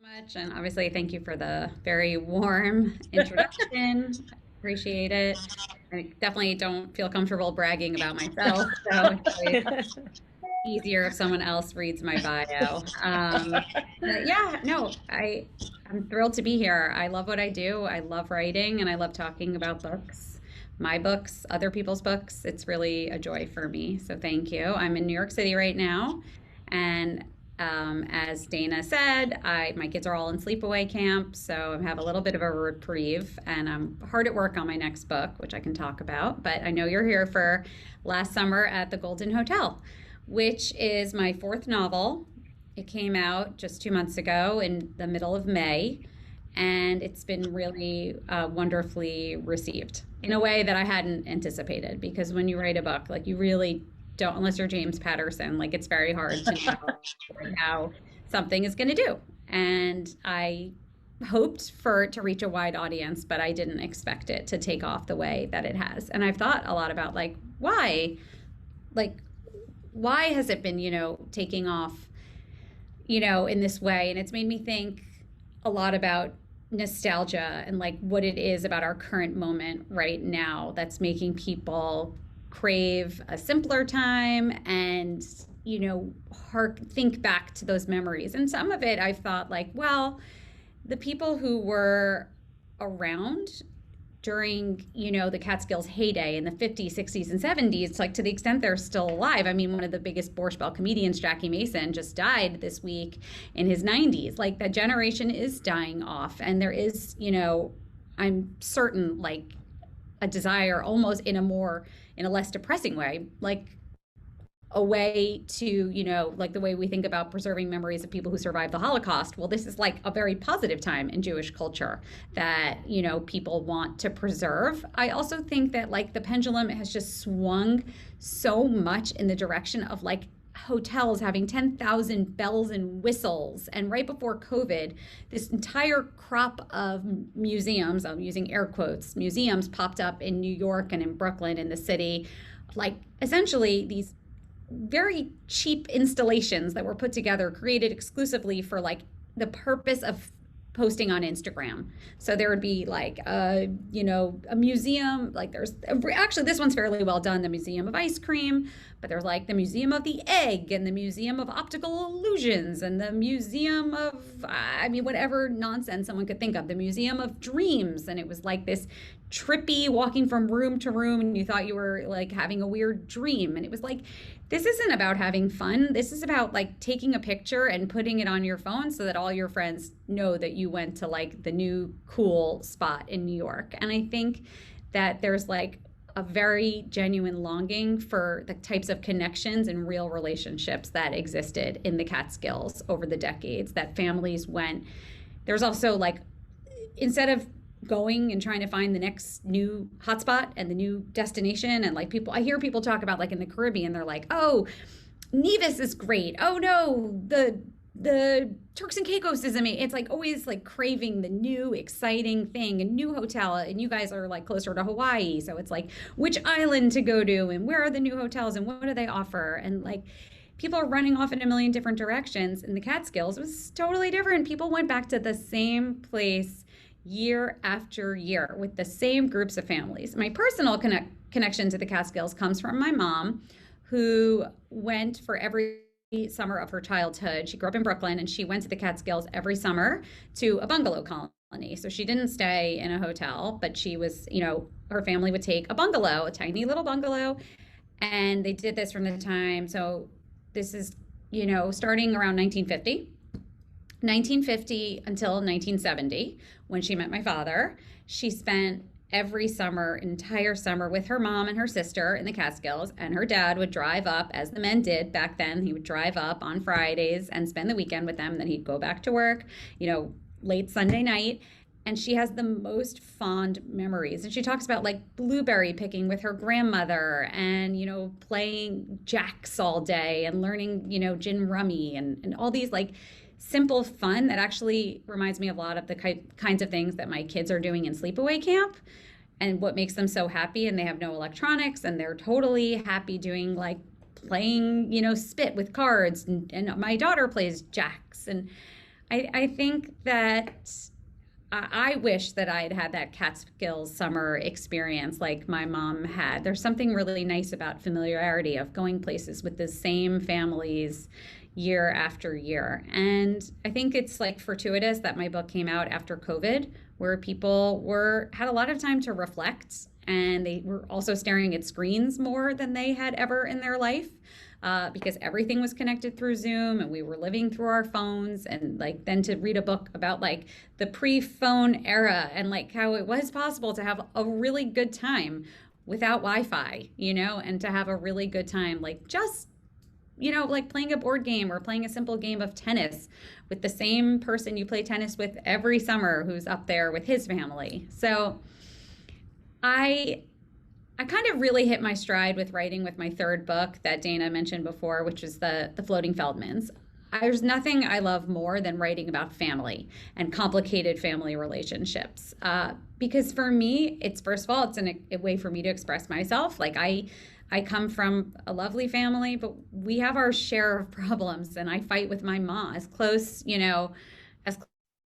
Much, and obviously thank you for the very warm introduction. Appreciate it. I definitely don't feel comfortable bragging about myself, so it's always easier if someone else reads my bio. But yeah, no, I'm thrilled to be here. I love what I do. I love writing and I love talking about books. My books, other people's books. It's really a joy for me. So thank you. I'm in New York City right now, and as Dana said, I my kids are all in sleepaway camp, so I have a little bit of a reprieve, and I'm hard at work on my next book, which I can talk about. But I know you're here for Last Summer at the Golden Hotel, which is my fourth novel. It came out just 2 months ago in the middle of May, and it's been really wonderfully received in a way that I hadn't anticipated. Because when you write a book, like you really don't, unless you're James Patterson, like it's very hard to know how something is going to do. And I hoped for it to reach a wide audience, but I didn't expect it to take off the way that it has. And I've thought a lot about like why has it been, taking off, in this way? And it's made me think a lot about nostalgia and like what it is about our current moment right now that's making people crave a simpler time and think back to those memories. And some of it I've thought like, well, the people who were around during the Catskills heyday in the 50s, 60s, and 70s, like to the extent they're still alive. I mean, one of the biggest Borscht Belt comedians, Jackie Mason, just died this week in his 90s. Like that generation is dying off, and there is, I'm certain, like a desire almost in a less depressing way, like a way to, like the way we think about preserving memories of people who survived the Holocaust. Well, this is like a very positive time in Jewish culture that, people want to preserve. I also think that like the pendulum has just swung so much in the direction of like hotels having 10,000 bells and whistles. And right before COVID, this entire crop of museums, I'm using air quotes, museums popped up in New York and in Brooklyn in the city, like essentially these very cheap installations that were put together, created exclusively for like the purpose of posting on Instagram. So there would be like a museum, like there's actually this one's fairly well done, the Museum of Ice Cream, but there's like the Museum of the Egg and the Museum of Optical Illusions and the Museum of whatever nonsense someone could think of, the Museum of Dreams. And it was like this trippy walking from room to room, and you thought you were like having a weird dream. And it was like, this isn't about having fun. This is about like taking a picture and putting it on your phone so that all your friends know that you went to like the new cool spot in New York. And I think that there's like a very genuine longing for the types of connections and real relationships that existed in the Catskills over the decades, that families went. There's also like, instead of going and trying to find the next new hotspot and the new destination, and like I hear people talk about like in the Caribbean, they're like, oh, Nevis is great. Oh no, the Turks and Caicos is amazing. It's like always like craving the new exciting thing, a new hotel. And you guys are like closer to Hawaii, so it's like which island to go to and where are the new hotels and what do they offer? And like people are running off in a million different directions. In the Catskills, it was totally different. People went back to the same place year after year with the same groups of families. My personal connection to the Catskills comes from my mom, who went for every summer of her childhood. She grew up in Brooklyn, and she went to the Catskills every summer to a bungalow colony. So she didn't stay in a hotel, but she was, her family would take a bungalow, a tiny little bungalow. And they did this from the time. So this is, starting around 1950 until 1970, when she met my father. She spent every summer, entire summer, with her mom and her sister in the Catskills, and her dad would drive up, as the men did back then. He would drive up on Fridays and spend the weekend with them. Then he'd go back to work, late Sunday night. And she has the most fond memories. And she talks about like blueberry picking with her grandmother and, playing jacks all day and learning, gin rummy and all these like simple fun that actually reminds me of a lot of the kinds of things that my kids are doing in sleepaway camp, and what makes them so happy. And they have no electronics, and they're totally happy doing like playing, spit with cards. And my daughter plays jacks. And I think that I wish that I had had that Catskills summer experience like my mom had. There's something really nice about familiarity of going places with the same families year after year. And I think it's like fortuitous that my book came out after COVID, where people were had a lot of time to reflect, and they were also staring at screens more than they had ever in their life. Because everything was connected through Zoom and we were living through our phones, and like then to read a book about like the pre-phone era and like how it was possible to have a really good time without Wi-Fi, and to have a really good time like just like playing a board game or playing a simple game of tennis with the same person you play tennis with every summer who's up there with his family. So I I kind of really hit my stride with writing with my third book that Dana mentioned before, which is the Floating Feldmans. There's nothing I love more than writing about family and complicated family relationships. Because for me, it's first of all, it's a way for me to express myself. Like I come from a lovely family, but we have our share of problems, and I fight with my mom as close, as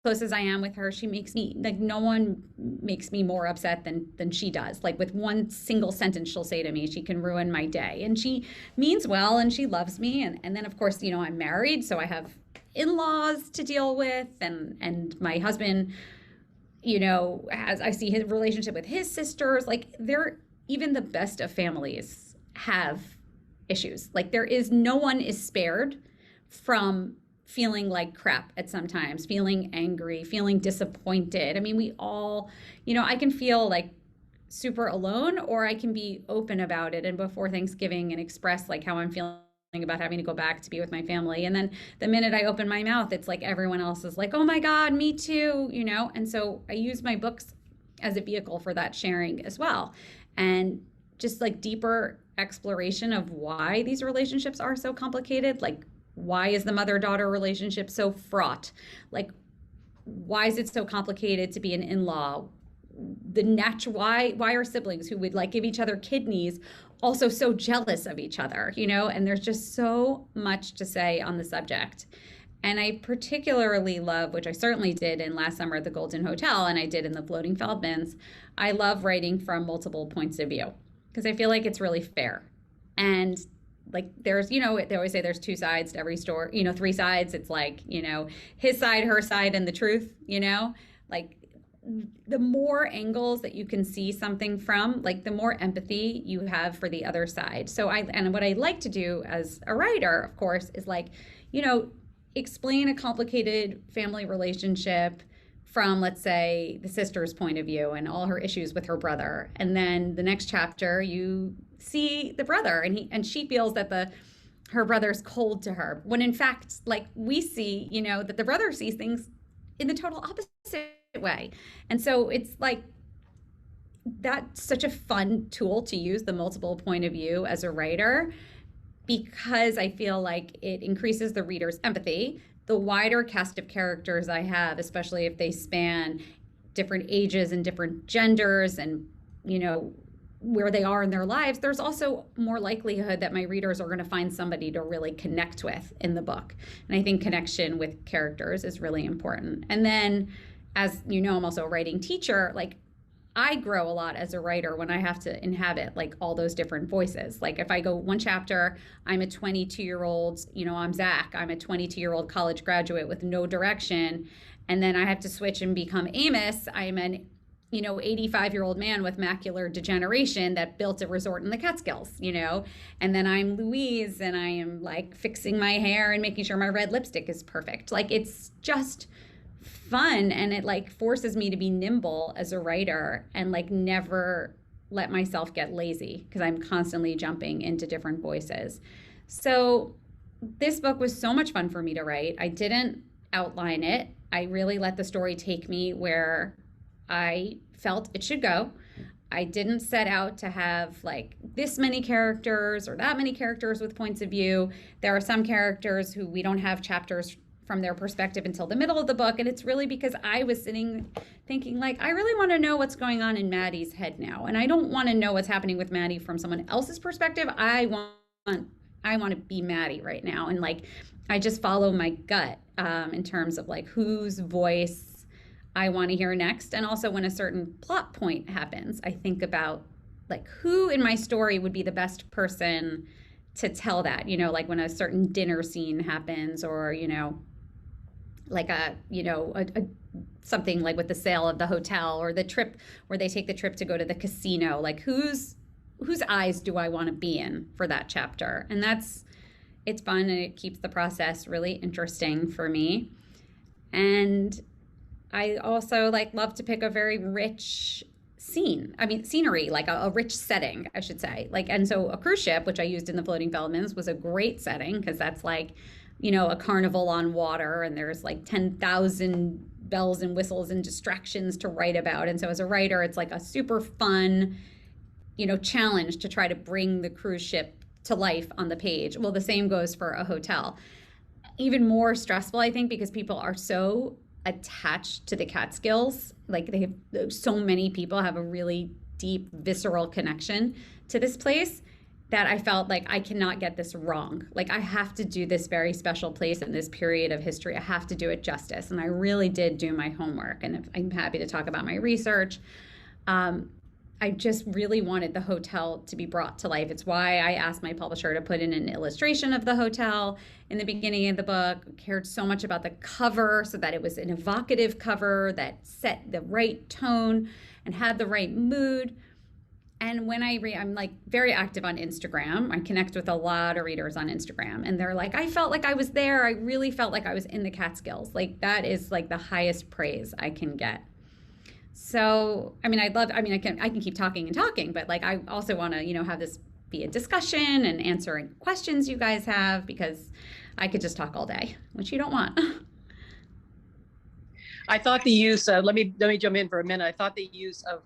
close as I am with her. She makes me like no one makes me more upset than she does. Like with one single sentence she'll say to me, she can ruin my day. And she means well and she loves me. And then of course, I'm married, so I have in-laws to deal with, and my husband, as I see his relationship with his sisters, like they're even the best of families have issues. Like no one is spared from feeling like crap at sometimes, feeling angry, feeling disappointed. I mean, we all, I can feel like super alone, or I can be open about it and before Thanksgiving and express like how I'm feeling about having to go back to be with my family. And then the minute I open my mouth, it's like everyone else is like, oh my God, me too, And so I use my books as a vehicle for that sharing as well. And just like deeper exploration of why these relationships are so complicated. Like, why is the mother-daughter relationship so fraught? Like, why is it so complicated to be an in-law? Why are siblings who would like give each other kidneys also so jealous of each other, And there's just so much to say on the subject. And I particularly love, which I certainly did in last summer at the Golden Hotel, and I did in the Floating Feldmans, I love writing from multiple points of view because I feel like it's really fair. And like there's, they always say there's two sides to every story, three sides. It's like, his side, her side, and the truth, like the more angles that you can see something from, like the more empathy you have for the other side. And what I like to do as a writer, of course, is like, explain a complicated family relationship from, let's say, the sister's point of view and all her issues with her brother. And then the next chapter, you see the brother, and she feels that her brother's cold to her, when in fact, like we see, that the brother sees things in the total opposite way. And so it's like that's such a fun tool to use, the multiple point of view as a writer, because I feel like it increases the reader's empathy. The wider cast of characters I have, especially if they span different ages and different genders and, where they are in their lives, there's also more likelihood that my readers are going to find somebody to really connect with in the book. And I think connection with characters is really important. And then, as you know, I'm also a writing teacher. Like, I grow a lot as a writer when I have to inhabit like all those different voices. Like if I go one chapter, I'm a 22-year-old, I'm Zach, I'm a 22-year-old college graduate with no direction. And then I have to switch and become Amos. I'm an 85-year-old man with macular degeneration that built a resort in the Catskills, and then I'm Louise, and I am like fixing my hair and making sure my red lipstick is perfect. Like it's just fun, and it like forces me to be nimble as a writer and like never let myself get lazy because I'm constantly jumping into different voices. So this book was so much fun for me to write. I didn't outline it. I really let the story take me where I felt it should go. I didn't set out to have like this many characters or that many characters with points of view. There are some characters who we don't have chapters from their perspective until the middle of the book. And it's really because I was sitting thinking like, I really want to know what's going on in Maddie's head now. And I don't want to know what's happening with Maddie from someone else's perspective. I want to be Maddie right now. And like, I just follow my gut in terms of like whose voice I want to hear next. And also when a certain plot point happens, I think about like who in my story would be the best person to tell that, like when a certain dinner scene happens, or, like something like with the sale of the hotel, or the trip where they take the trip to go to the casino, like whose eyes do I want to be in for that chapter? And it's fun, and it keeps the process really interesting for me. And I also like love to pick a very rich scenery, like a rich setting, I should say. Like, and so a cruise ship, which I used in the Floating Feldmans, was a great setting because that's like, a carnival on water, and there's like 10,000 bells and whistles and distractions to write about. And so as a writer, it's like a super fun, challenge to try to bring the cruise ship to life on the page. Well, the same goes for a hotel. Even more stressful, I think, because people are so attached to the Catskills. Like so many people have a really deep, visceral connection to this place that I felt like I cannot get this wrong. Like I have to do this very special place in this period of history. I have to do it justice. And I really did do my homework. And I'm happy to talk about my research. I just really wanted the hotel to be brought to life. It's why I asked my publisher to put in an illustration of the hotel in the beginning of the book. I cared so much about the cover so that it was an evocative cover that set the right tone and had the right mood. And when I'm like very active on Instagram. I connect with a lot of readers on Instagram, and they're like, I felt like I was there. I really felt like I was in the Catskills. Like that is like the highest praise I can get. So, I can keep talking and talking, but like, I also want to, have this be a discussion and answering questions you guys have, because I could just talk all day, which you don't want. I thought the use of, let me jump in for a minute. I thought the use of,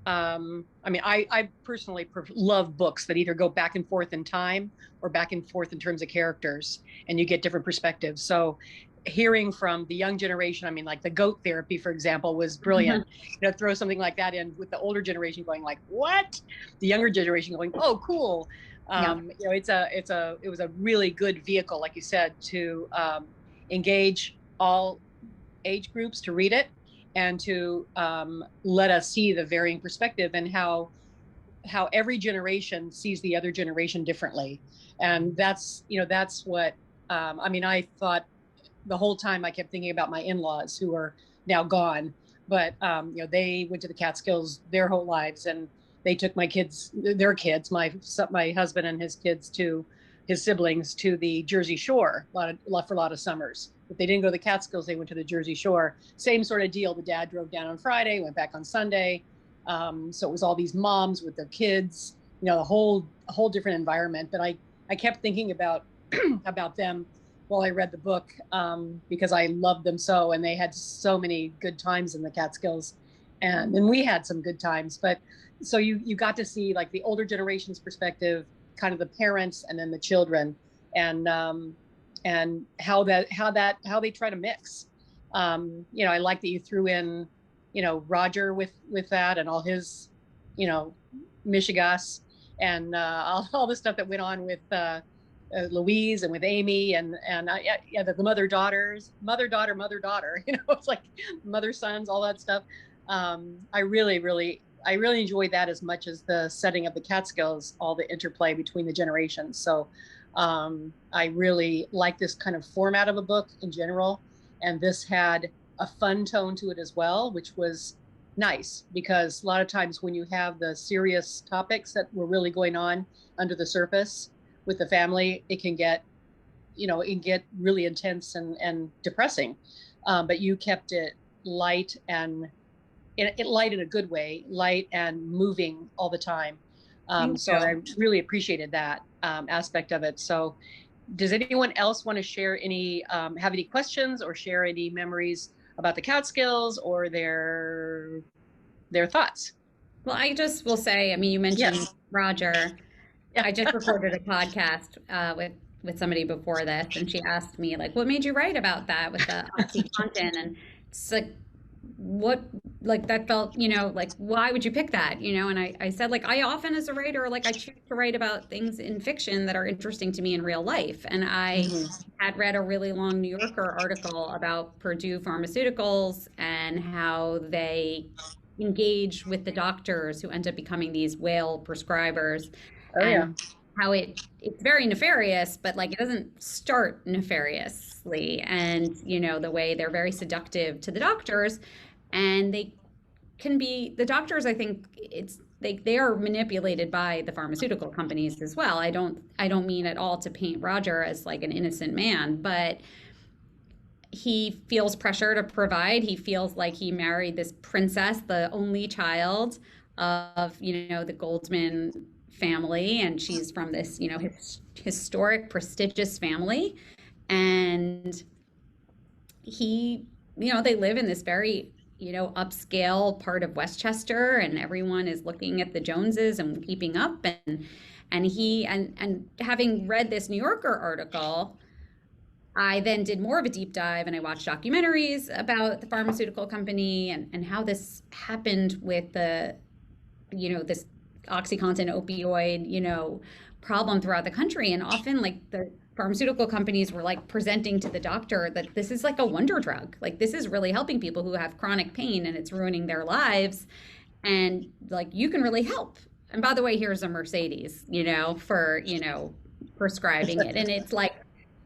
I personally love books that either go back and forth in time or back and forth in terms of characters, and you get different perspectives. So hearing from the young generation, like the goat therapy, for example, was brilliant. Throw something like that in with the older generation going like, what? The younger generation going, oh, cool. It was a really good vehicle, like you said, to engage all age groups to read it, and to let us see the varying perspective and how every generation sees the other generation differently. And that's what, I thought the whole time I kept thinking about my in-laws who are now gone, but they went to the Catskills their whole lives, and they took my kids, my husband and his kids, to his siblings, to the Jersey Shore for a lot of summers. If they didn't go to the Catskills, they went to the Jersey Shore. Same sort of deal. The dad drove down on Friday, went back on Sunday. So it was all these moms with their kids, a whole different environment. But I kept thinking about them while I read the book, because I loved them so, and they had so many good times in the Catskills, and we had some good times. But so you got to see like the older generation's perspective, kind of the parents, and then the children, and how they try to mix. I like that you threw in, Roger with that, and all his, Michigas, and all the stuff that went on with Louise and with Amy, and the mother daughter, it's like mother sons, all that stuff. I really enjoyed that as much as the setting of the Catskills, all the interplay between the generations. So I really like this kind of format of a book in general, and this had a fun tone to it as well, which was nice, because a lot of times when you have the serious topics that were really going on under the surface with the family, it can get really intense and depressing. But you kept it light, and light in a good way, light and moving all the time. So I really appreciated that aspect of it. So does anyone else want to share have any questions or share any memories about the Catskills or their thoughts? Well, I just will say, you mentioned Roger. Yeah. I just recorded a podcast with somebody before this, and she asked me like, what made you write about that with the Oxycontin? And it's like, what, like, that felt, you know, like, why would you pick that, you know? And I said, like, I often as a writer, like, I choose to write about things in fiction that are interesting to me in real life. And I Hmm. had read a really long New Yorker article about Purdue Pharmaceuticals and how they engage with the doctors who end up becoming these whale prescribers, Oh yeah. and how it's very nefarious, but like it doesn't start nefariously. And you know, the way they're very seductive to the doctors, and they can be, the doctors, I think it's, they are manipulated by the pharmaceutical companies as well. I don't mean at all to paint Roger as like an innocent man, but he feels pressure to provide. He feels like he married this princess, the only child of, you know, the Goldman family, and she's from this, you know, historic, prestigious family. And he, you know, they live in this very, you know, upscale part of Westchester, and everyone is looking at the Joneses and keeping up. And he, and having read this New Yorker article, I then did more of a deep dive, and I watched documentaries about the pharmaceutical company, and how this happened with the, you know, this Oxycontin opioid, you know, problem throughout the country. And often, like, the pharmaceutical companies were like presenting to the doctor that this is like a wonder drug. Like, this is really helping people who have chronic pain and it's ruining their lives. And like, you can really help. And by the way, here's a Mercedes, you know, for, you know, prescribing it. And it's like,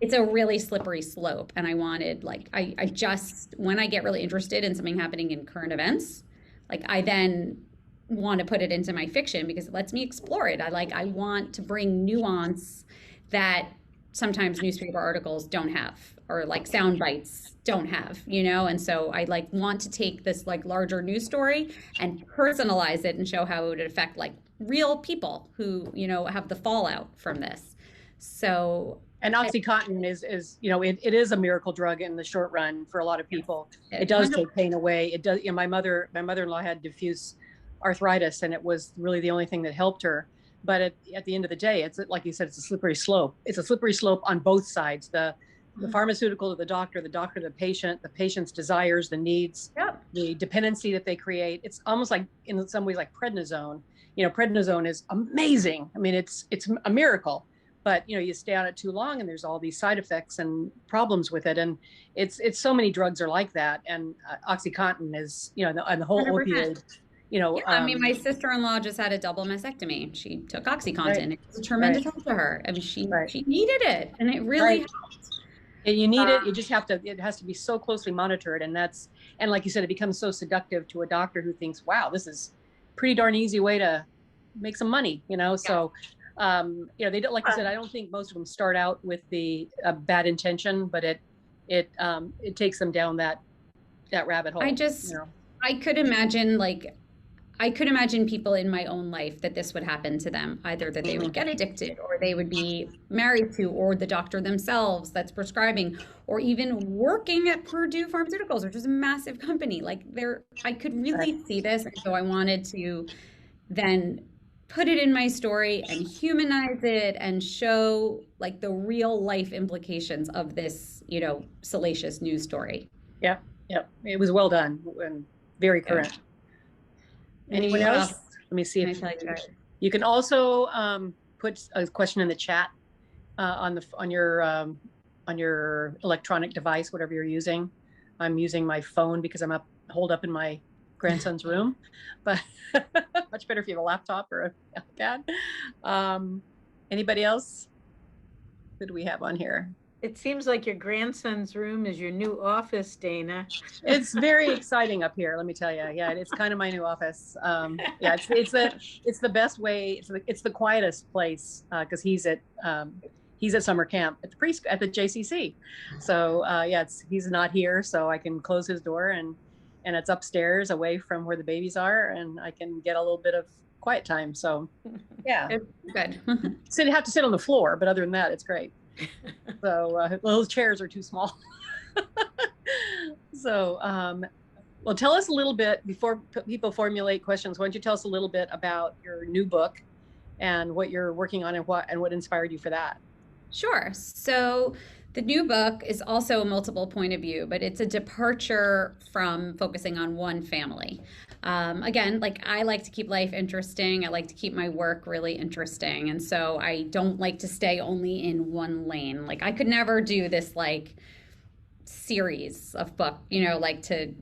it's a really slippery slope. And I wanted, like, I just, when I get really interested in something happening in current events, like, I then want to put it into my fiction because it lets me explore it. I want to bring nuance that sometimes newspaper articles don't have, or like sound bites don't have, you know? And so I like want to take this like larger news story and personalize it and show how it would affect like real people who, you know, have the fallout from this. So And Oxycontin is it is a miracle drug in the short run for a lot of people. It does take 100%. pain away. It does. You know, my mother-in-law had diffuse arthritis, and it was really the only thing that helped her. But at the end of the day, it's like you said, it's a slippery slope. It's a slippery slope on both sides. The pharmaceutical to the doctor to the patient's desires, the needs, Yep. the dependency that they create. It's almost like, in some ways, like prednisone. You know, prednisone is amazing. I mean, it's a miracle, but you know, you stay on it too long and there's all these side effects and problems with it. And it's so many drugs are like that. And Oxycontin is, you know, and the whole 100%. opioid, you know, Yeah, I mean, my sister-in-law just had a double mastectomy. She took right, OxyContin. It was a right, tremendous help to her. I mean, right, she needed it, and it really right. helped. And you need it. You Um, just have to, it has to be so closely monitored. And like you said, it becomes so seductive to a doctor who thinks, wow, this is pretty darn easy way to make some money, you know? yeah. So, you know, they don't, like you said, I don't think most of them start out with the bad intention, but it takes them down that rabbit I hole, you just, know? I could imagine, like, I could imagine people in my own life that this would happen to them, either that they would Mhm. get addicted, or they would be married to, or the doctor themselves that's prescribing, or even working at Purdue Pharmaceuticals, which is a massive company. Like, there, I could Right. really see this. And so I wanted to then put it in my story and humanize it and show like the real life implications of this, you know, salacious news story. Yeah. Yeah. It was well done and very Yeah. current. Anyone Amy, what else? else Let me see can I if tell you guys? you can also put a question in the chat on your electronic device, whatever you're using. I'm using my phone because I'm holed up in my grandson's room, but much better if you have a laptop or a iPad. Anybody else? Who do we have on here? It seems like your grandson's room is your new office, Dana. It's very exciting up here, let me tell you. Yeah, it's kind of my new office. Yeah, it's the best way. It's the quietest place because he's at summer camp at the JCC. So yeah, he's not here, so I can close his door and it's upstairs away from where the babies are, and I can get a little bit of quiet time. So yeah, Good. have to sit on the floor, but other than that, it's great. So those chairs are too small. So, well, tell us a little bit before people formulate questions. Why don't you tell us a little bit about your new book and what you're working on and what inspired you for that? Sure. So The new book is also a multiple point of view, but it's a departure from focusing on one family. Again, like I like to keep life interesting. I like to keep my work really interesting. And so I don't like to stay only in one lane. Like I could never do this like series of book, like to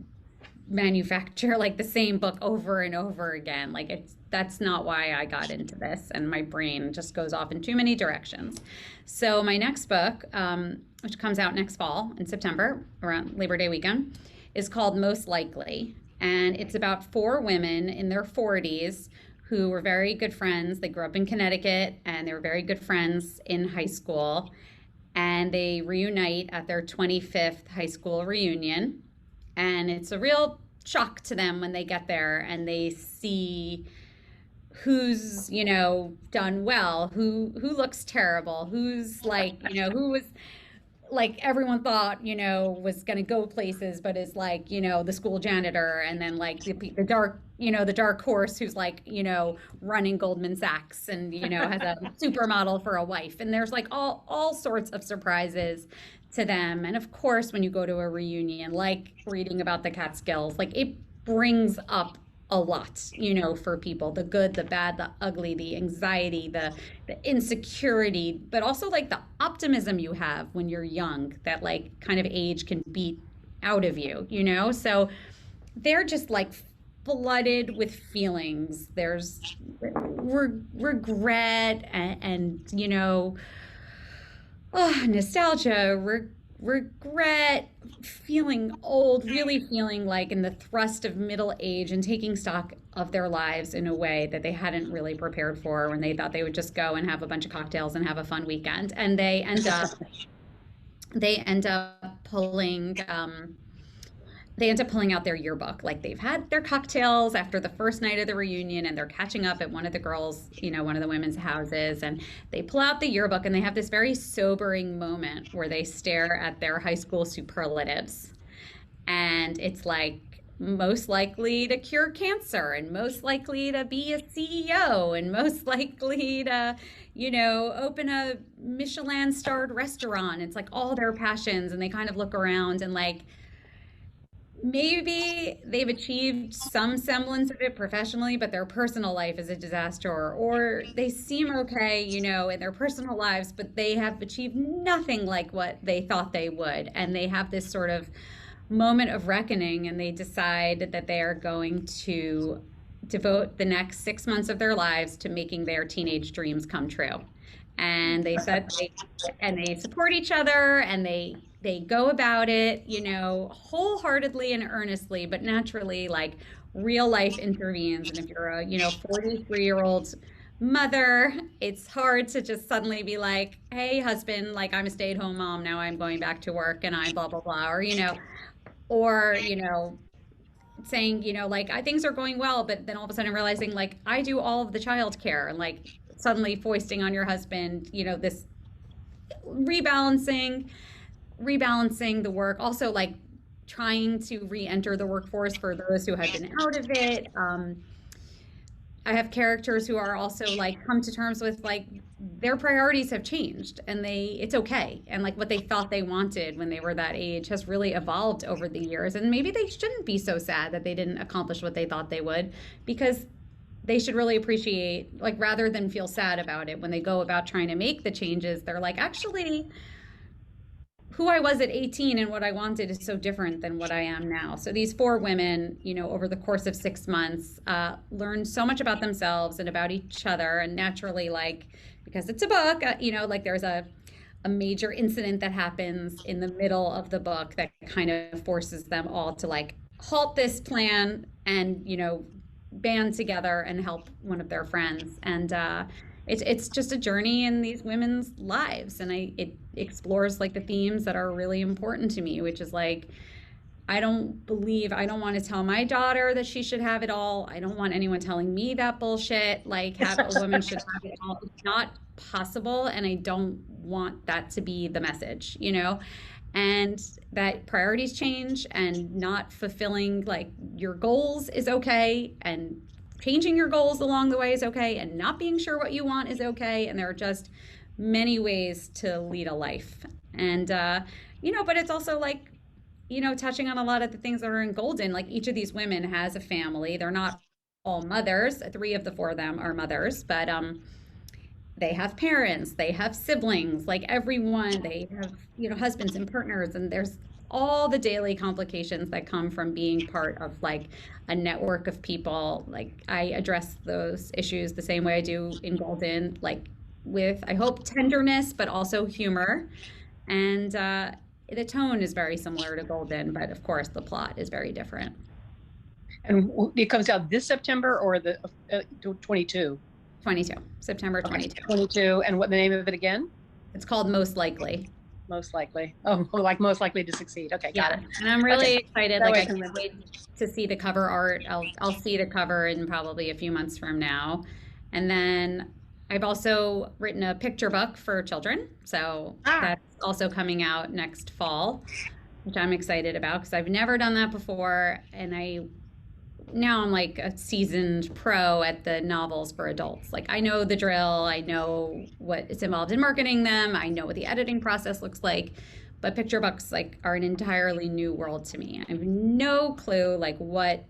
manufacture like the same book over and over again. Like that's not why I got into this, and my brain just goes off in too many directions. So my next book, which comes out next fall in September around Labor Day weekend, is called Most Likely, and it's about four women in their 40s who were very good friends. They grew up in Connecticut and they were very good friends in high school, and they reunite at their 25th high school reunion. And it's a real shock to them when they get there and they see who's, done well, who looks terrible, who's like, who was like everyone thought, was going to go places, but is like, the school janitor, and then like the dark, the dark horse who's like, running Goldman Sachs and, has a supermodel for a wife. And there's like all sorts of surprises to them. And of course, when you go to a reunion, like reading about the Catskills, like it brings up a lot, for people, the good, the bad, the ugly, the anxiety, the insecurity, but also like the optimism you have when you're young, that like kind of age can beat out of you, So they're just like flooded with feelings. There's regret and nostalgia, regret, feeling old, really feeling like in the thrust of middle age and taking stock of their lives in a way that they hadn't really prepared for when they thought they would just go and have a bunch of cocktails and have a fun weekend. And they end up pulling out their yearbook. Like they've had their cocktails after the first night of the reunion and they're catching up at one of the girls, one of the women's houses, and they pull out the yearbook and they have this very sobering moment where they stare at their high school superlatives. And it's like most likely to cure cancer and most likely to be a CEO and most likely to, open a Michelin starred restaurant. It's like all their passions, and they kind of look around and like, maybe they've achieved some semblance of it professionally, but their personal life is a disaster, or they seem okay, in their personal lives, but they have achieved nothing like what they thought they would. And they have this sort of moment of reckoning, and they decide that they are going to devote the next 6 months of their lives to making their teenage dreams come true. And they support each other, and they go about it, wholeheartedly and earnestly, but naturally, like real life intervenes. And if you're a, 43-year-old mother, it's hard to just suddenly be like, hey, husband, like I'm a stay-at-home mom. Now I'm going back to work and I'm blah, blah, blah. Or, saying, like things are going well, but then all of a sudden realizing like I do all of the childcare, and like suddenly foisting on your husband, this rebalancing the work, also like trying to re-enter the workforce for those who have been out of it. I have characters who are also like come to terms with like their priorities have changed, and it's okay. And like what they thought they wanted when they were that age has really evolved over the years. And maybe they shouldn't be so sad that they didn't accomplish what they thought they would, because they should really appreciate, like rather than feel sad about it when they go about trying to make the changes, they're like, actually, who I was at 18 and what I wanted is so different than what I am now. So these four women, over the course of 6 months, learn so much about themselves and about each other. And naturally, like, because it's a book, like there's a major incident that happens in the middle of the book that kind of forces them all to like halt this plan and, band together and help one of their friends. And it's just a journey in these women's lives, and it explores like the themes that are really important to me, which is like I don't want to tell my daughter that she should have it all. I don't want anyone telling me that bullshit, like have a woman should have it all. It's not possible, and I don't want that to be the message, and that priorities change, and not fulfilling like your goals is okay, and changing your goals along the way is okay, and not being sure what you want is okay. And there are just many ways to lead a life. And, but it's also like, touching on a lot of the things that are in Golden. Like each of these women has a family. They're not all mothers. Three of the four of them are mothers, but they have parents, they have siblings, like everyone, they have, husbands and partners, and there's all the daily complications that come from being part of like a network of people. Like I address those issues the same way I do in Golden, like with, I hope, tenderness, but also humor. And the tone is very similar to Golden, but of course the plot is very different. And it comes out this September or the 22? 22, September 22. 22. And what the name of it again? It's called Most Likely. Most likely. Oh, like most likely to succeed. Okay, got it. And I'm really excited. That Like way I can't wait to see the cover art. I'll see the cover in probably a few months from now. And then I've also written a picture book for children. So that's also coming out next fall, which I'm excited about because I've never done that before. And now I'm like a seasoned pro at the novels for adults. Like I know the drill, I know what is involved in marketing them, I know what the editing process looks like, but picture books like are an entirely new world to me. I have no clue like what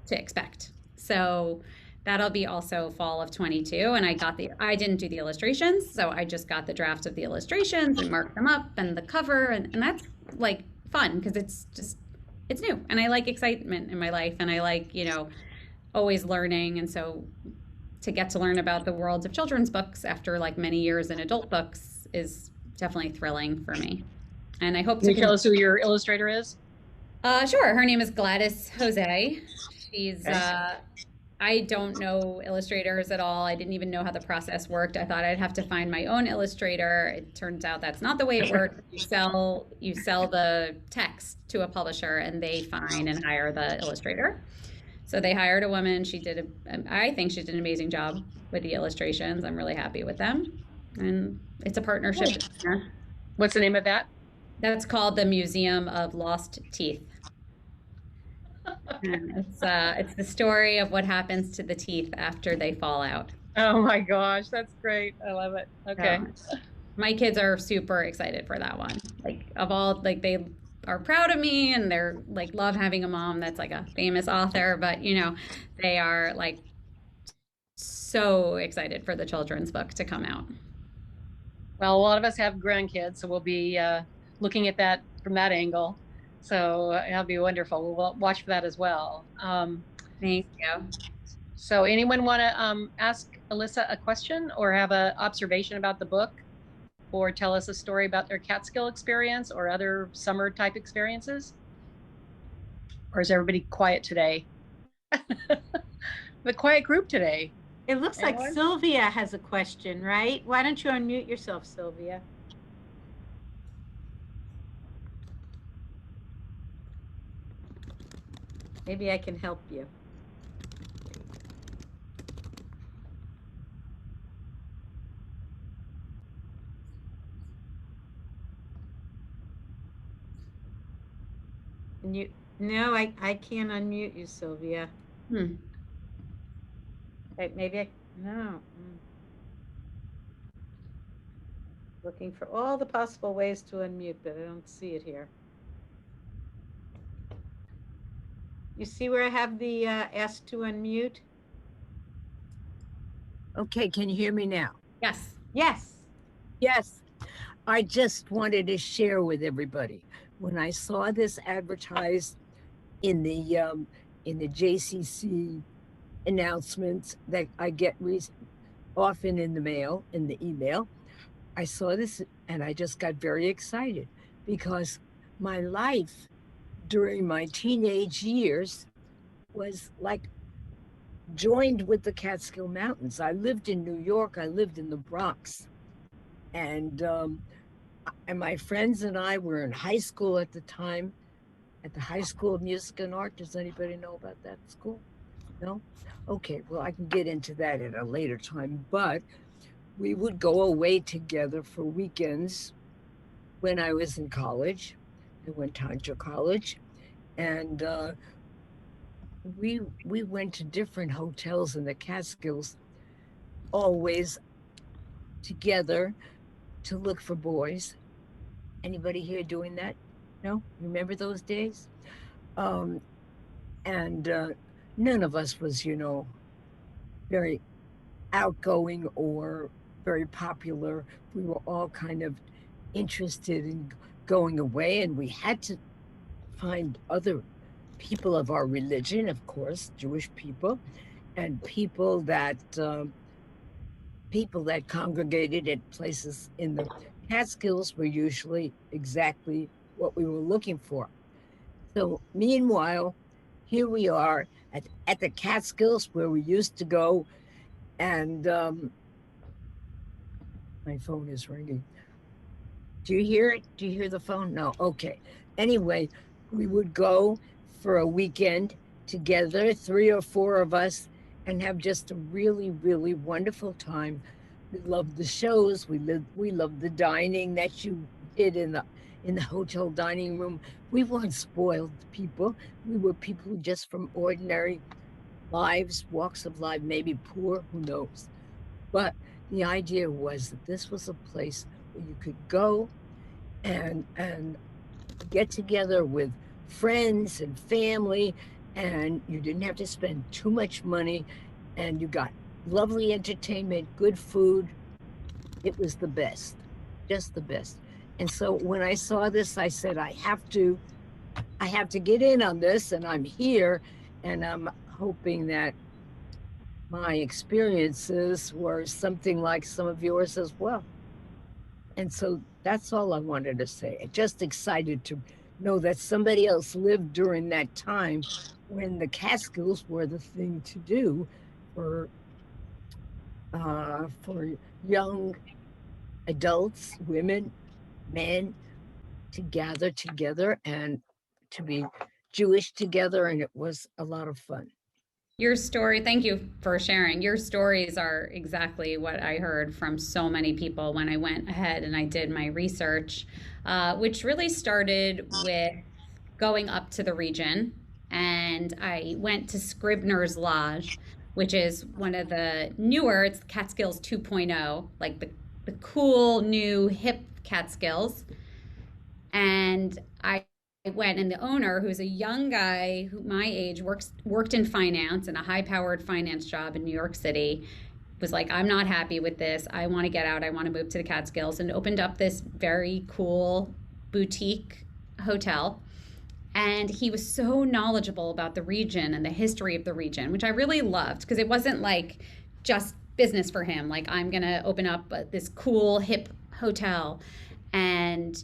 to expect. So that'll be also fall of 22. And I didn't do the illustrations, so I just got the draft of the illustrations and marked them up and the cover, and that's like fun because it's new and I like excitement in my life and I like, always learning. And so to get to learn about the worlds of children's books after like many years in adult books is definitely thrilling for me. And I hope Can you tell us who your illustrator is? Sure. Her name is Gladys Jose. She's, I don't know illustrators at all. I didn't even know how the process worked. I thought I'd have to find my own illustrator. It turns out that's not the way it works. You sell the text to a publisher and they find and hire the illustrator. So they hired a woman. I think she did an amazing job with the illustrations. I'm really happy with them. And it's a partnership. What's the name of that? That's called the Museum of Lost Teeth. It's the story of what happens to the teeth after they fall out. Oh my gosh, that's great. I love it. Okay. My kids are super excited for that one. They are proud of me and they're like love having a mom that's like a famous author, but they are like so excited for the children's book to come out. Well, a lot of us have grandkids, so we'll be looking at that from that angle. So that'll be wonderful. We'll watch for that as well. Thank you. So anyone want to ask Elyssa a question or have an observation about the book or tell us a story about their Catskill experience or other summer type experiences? Or is everybody quiet today? The quiet group today. It looks like Sylvia has a question, right? Why don't you unmute yourself, Sylvia? Maybe I can help you. No, I can't unmute you, Sylvia. Maybe no. Looking for all the possible ways to unmute, but I don't see it here. You see where I have the ask to unmute? Okay, can you hear me now? Yes. Yes. Yes. I just wanted to share with everybody. When I saw this advertised in the JCC announcements that I get often in the mail, in the email, I saw this and I just got very excited because my life during my teenage years was like joined with the Catskill Mountains. I lived in New York, I lived in the Bronx, and my friends and I were in high school at the time, at the High School of Music and Art. Does anybody know about that school? No? Okay, well, I can get into that at a later time, but we would go away together for weekends when I was in college. I went to college, and we went to different hotels in the Catskills, always together to look for boys. Anybody here doing that? No? Remember those days? Um, and none of us was, very outgoing or very popular. We were all kind of interested in going away, and we had to find other people of our religion, of course, Jewish people, and people that congregated at places in the Catskills were usually exactly what we were looking for. So, meanwhile, here we are at the Catskills where we used to go, and my phone is ringing. Do you hear it? Do you hear the phone? No. Okay. Anyway, we would go for a weekend together, three or four of us, and have just a really, really wonderful time. We loved the shows. We loved the dining that you did in the hotel dining room. We weren't spoiled people. We were people just from ordinary lives, walks of life, maybe poor, who knows. But the idea was that this was a place where you could go and get together with friends and family, and you didn't have to spend too much money, and you got lovely entertainment, good food. It was the best, just the best. And so when I saw this, I said, I have to get in on this, and I'm here, and I'm hoping that my experiences were something like some of yours as well. And so that's all I wanted to say. Just excited to know that somebody else lived during that time when the Catskills were the thing to do for for young adults, women, men to gather together and to be Jewish together, and it was a lot of fun. Your story, thank you for sharing. Your stories are exactly what I heard from so many people when I went ahead and I did my research, which really started with going up to the region. And I went to Scribner's Lodge, which is one of the newer, it's Catskills 2.0, like the cool, new, hip Catskills. And I went, and the owner, who's a young guy who my age worked in finance in a high-powered finance job in New York City, was like, I'm not happy with this. I want to get out. I want to move to the Catskills, and opened up this very cool boutique hotel. And he was so knowledgeable about the region and the history of the region, which I really loved, because it wasn't like just business for him. Like, I'm going to open up this cool, hip hotel and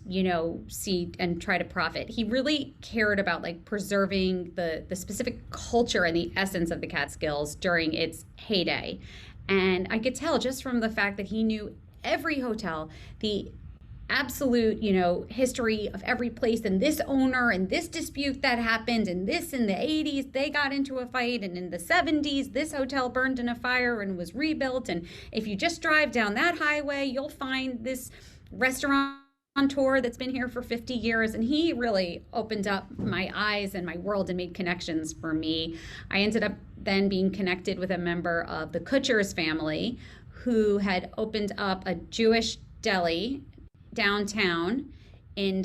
see and try to profit. He really cared about like preserving the specific culture and the essence of the Catskills during its heyday. And I could tell just from the fact that he knew every hotel, the absolute history of every place, and this owner and this dispute that happened, and this in the 80s they got into a fight, and in the 70s this hotel burned in a fire and was rebuilt, and if you just drive down that highway you'll find this restaurant tour that's been here for 50 years. And he really opened up my eyes and my world and made connections for me. I ended up then being connected with a member of the Kutcher's family who had opened up a Jewish deli downtown in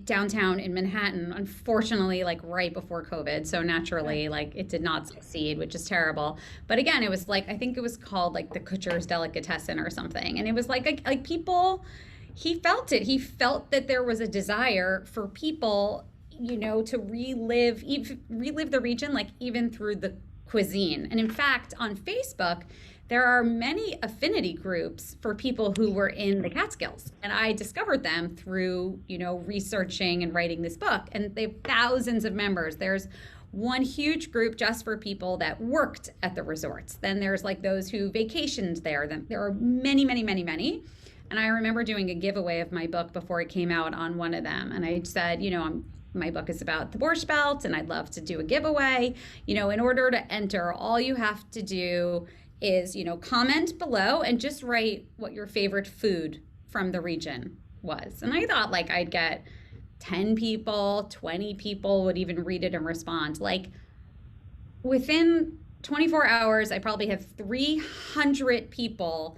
downtown in Manhattan, unfortunately, like right before COVID. So naturally, like it did not succeed, which is terrible. But again, it was like, I think it was called like the Kutcher's Delicatessen or something. And it was like people, he felt it. He felt that there was a desire for people, to relive the region, like even through the cuisine. And in fact, on Facebook, there are many affinity groups for people who were in the Catskills. And I discovered them through, researching and writing this book. And they have thousands of members. There's one huge group just for people that worked at the resorts. Then there's like those who vacationed there. Then there are many, many, many, many. And I remember doing a giveaway of my book before it came out on one of them. And I said, my book is about the Borscht Belt, and I'd love to do a giveaway. In order to enter, all you have to do is, comment below and just write what your favorite food from the region was. And I thought like I'd get 10 people, 20 people would even read it and respond. Like within 24 hours, I probably have 300 people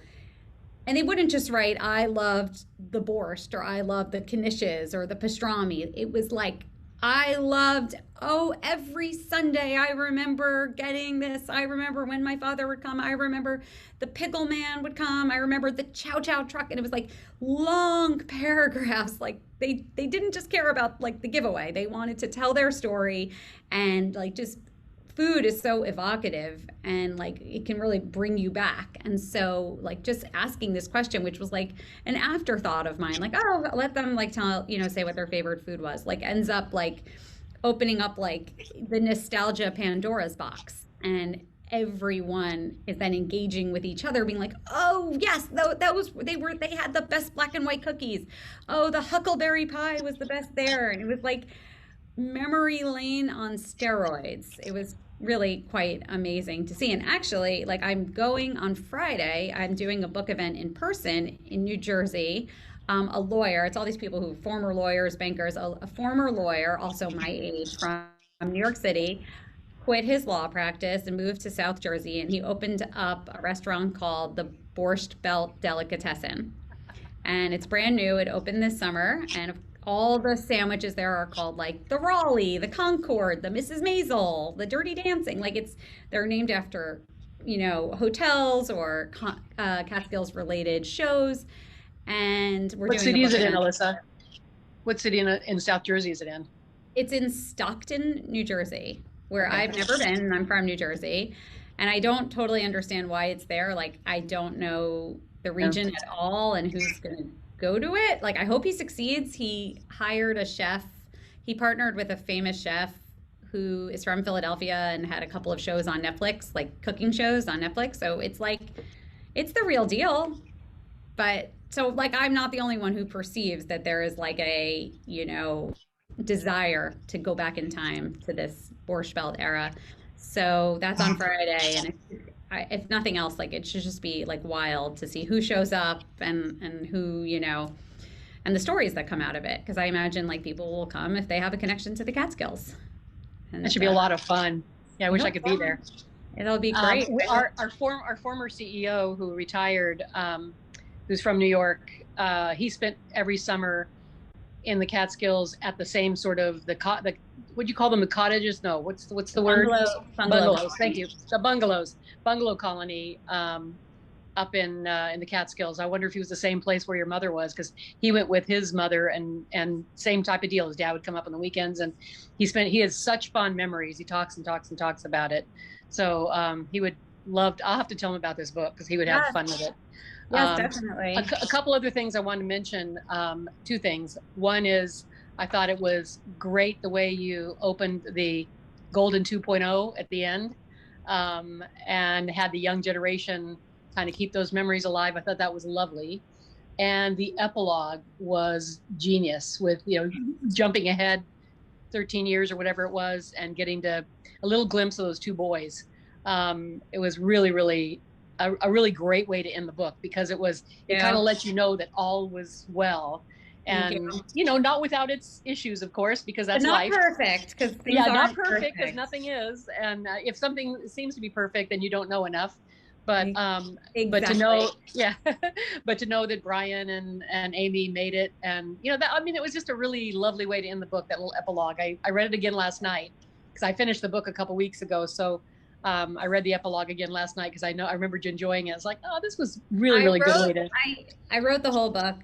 And they wouldn't just write, I loved the borscht or I loved the knishes or the pastrami. It was like, I loved, oh, every Sunday I remember getting this. I remember when my father would come. I remember the pickle man would come. I remember the chow chow truck. And it was like long paragraphs. Like they didn't just care about like the giveaway. They wanted to tell their story, and like just food is so evocative and like it can really bring you back. And so like just asking this question, which was like an afterthought of mine, like, oh, let them like tell, you know, say what their favorite food was, like ends up like opening up like the nostalgia Pandora's box. And everyone is then engaging with each other, being like, oh yes, that was they had the best black and white cookies. Oh, the huckleberry pie was the best there. And it was like memory lane on steroids. It was really quite amazing to see. And actually, like I'm going on Friday, I'm doing a book event in person in New Jersey. A lawyer, it's all these people who former lawyers, bankers, a former lawyer, also my age, from New York City, quit his law practice and moved to South Jersey, and he opened up a restaurant called the Borscht Belt Delicatessen. And it's brand new. It opened this summer, and all the sandwiches there are called like the Raleigh, the Concord, the Mrs. Maisel, the Dirty Dancing. Like they're named after, you know, hotels or Catskills related shows. And we're What doing city a is book it in, event. Elyssa? What city in South Jersey is it in? It's in Stockton, New Jersey, where Okay. I've never been, and I'm from New Jersey. And I don't totally understand why it's there. Like, I don't know the region at all and who's going to go to it. Like, I hope he succeeds. He hired a chef. He partnered with a famous chef who is from Philadelphia and had a couple of shows on Netflix, like cooking shows on Netflix. So it's like, it's the real deal. But so like, I'm not the only one who perceives that there is like a, you know, desire to go back in time to this Borscht Belt era. So that's on Friday, and if nothing else, like it should just be like wild to see who shows up and who, you know, and the stories that come out of it. Because I imagine like people will come if they have a connection to the Catskills. And That should be a lot of fun. Yeah, I wish I could be there. It'll be great. Our former CEO who retired, who's from New York, he spent every summer in the Catskills at the same sort of would you call them the cottages? No, what's the word? Bungalows. Thank you. The bungalow colony up in the Catskills. I wonder if he was the same place where your mother was, because he went with his mother, and same type of deal. His dad would come up on the weekends, and he has such fond memories. He talks and talks and talks about it. So he would love. I'll have to tell him about this book because he would have fun with it. Yes, definitely. A couple other things I wanted to mention. Two things. One is I thought it was great the way you opened the Golden 2.0 at the end, and had the young generation kind of keep those memories alive. I thought that was lovely. And the epilogue was genius, with, you know, jumping ahead 13 years or whatever it was and getting to a little glimpse of those two boys. It was really, really a really great way to end the book, because it kind of let you know that all was well. And, you know, not without its issues, of course, because that's life. Not perfect, because not perfect, because nothing is. And if something seems to be perfect, then you don't know enough. But but to know, but to know that Brian and Amy made it, and you know that, I mean, it was just a really lovely way to end the book. That little epilogue. I read it again last night because I finished the book a couple weeks ago. So I read the epilogue again last night because I remember enjoying it. I was like, oh, this was really good way to. I wrote the whole book,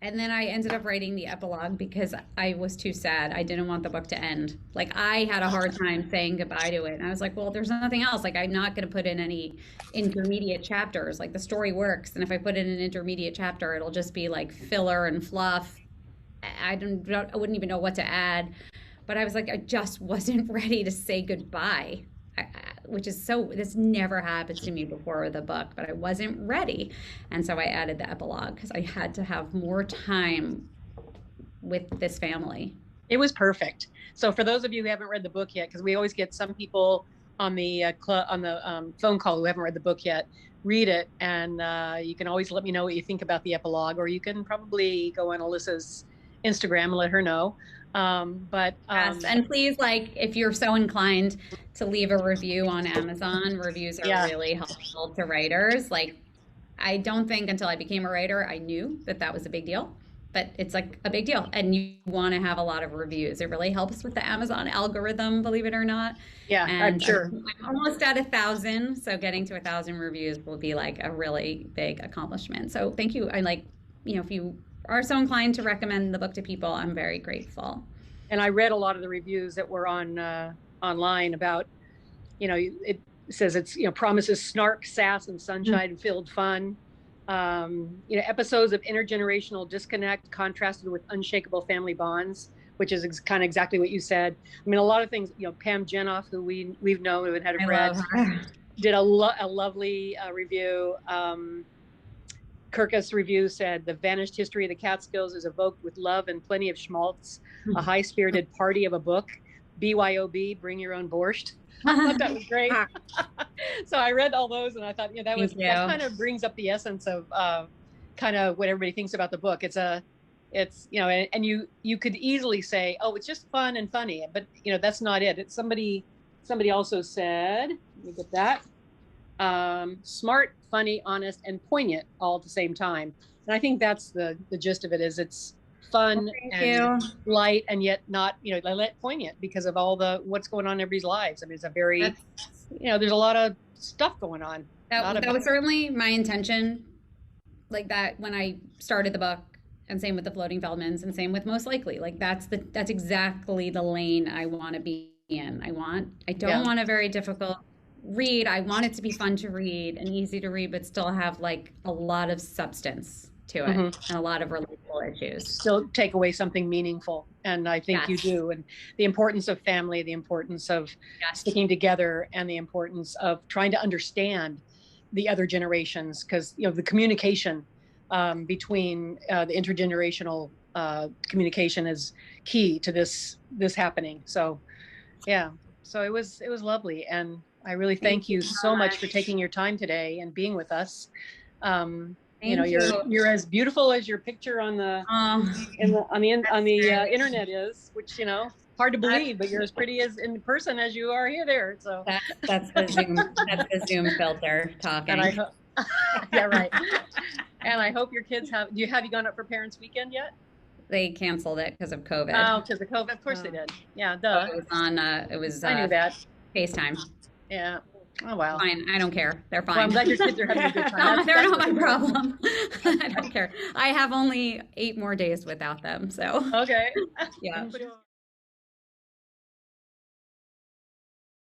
and then I ended up writing the epilogue because I was too sad. I didn't want the book to end. Like, I had a hard time saying goodbye to it. And I was like, well, there's nothing else. Like, I'm not going to put in any intermediate chapters. Like, the story works. And if I put in an intermediate chapter, it'll just be like filler and fluff. I wouldn't even know what to add. But I was like, I just wasn't ready to say goodbye. This never happened to me before the book, but I wasn't ready. And so I added the epilogue because I had to have more time with this family. It was perfect. So for those of you who haven't read the book yet, because we always get some people on the phone call who haven't read the book yet, read it. And you can always let me know what you think about the epilogue, or you can probably go on Alyssa's Instagram and let her know. Yes, and please, like, if you're so inclined to leave a review on Amazon, reviews are really helpful to writers. Like, I don't think until I became a writer, I knew that that was a big deal, but it's like a big deal. And you want to have a lot of reviews. It really helps with the Amazon algorithm, believe it or not. Yeah, I'm And sure. I'm almost at 1,000. So getting to 1,000 reviews will be like a really big accomplishment. So thank you. I like, if you are so inclined to recommend the book to people, I'm very grateful. And I read a lot of the reviews that were on online about, it says it's, promises snark, sass, and sunshine-filled fun. Episodes of intergenerational disconnect contrasted with unshakable family bonds, which is kind of exactly what you said. I mean, a lot of things, Pam Jenoff, who we've known and had read, did a lovely review. Kirkus review said the vanished history of the Catskills is evoked with love and plenty of schmaltz, a high-spirited party of a book. BYOB, bring your own borscht. I thought that was great. So I read all those and I thought, that kind of brings up the essence of kind of what everybody thinks about the book. It's and you could easily say, oh, it's just fun and funny, but that's not it. It's somebody also said, let me get that. Smart, funny, honest, and poignant all at the same time. And I think that's the gist of it. Is it's fun and light, and yet not, poignant because of all what's going on in everybody's lives. I mean, it's a very, there's a lot of stuff going on. That was certainly my intention, like that when I started the book, and same with the Floating Feldmans, and same with Most Likely. Like that's exactly the lane I want to be in. I don't want a very difficult read. I want it to be fun to read and easy to read, but still have like a lot of substance to it and a lot of relatable issues. Still take away something meaningful. And I think you do. And the importance of family, the importance of sticking together, and the importance of trying to understand the other generations, because, the communication between the intergenerational communication is key to this happening. So, so it was lovely. And I really thank you so much for taking your time today and being with us. You're as beautiful as your picture on the internet is, which hard to believe, but you're as pretty as in person as you are here there. So that's the Zoom filter talking. And yeah, right. And I hope your kids have you gone up for Parents Weekend yet? They canceled it because of COVID. Oh, because of COVID. Of course they did. Yeah, duh. It was on. I knew that. FaceTime. Yeah. Oh, wow. Fine. I don't care. They're fine. Well, I'm glad your kids are having a good time. They're not my problem. I don't care. I have only 8 more days without them. So. Okay. Yeah.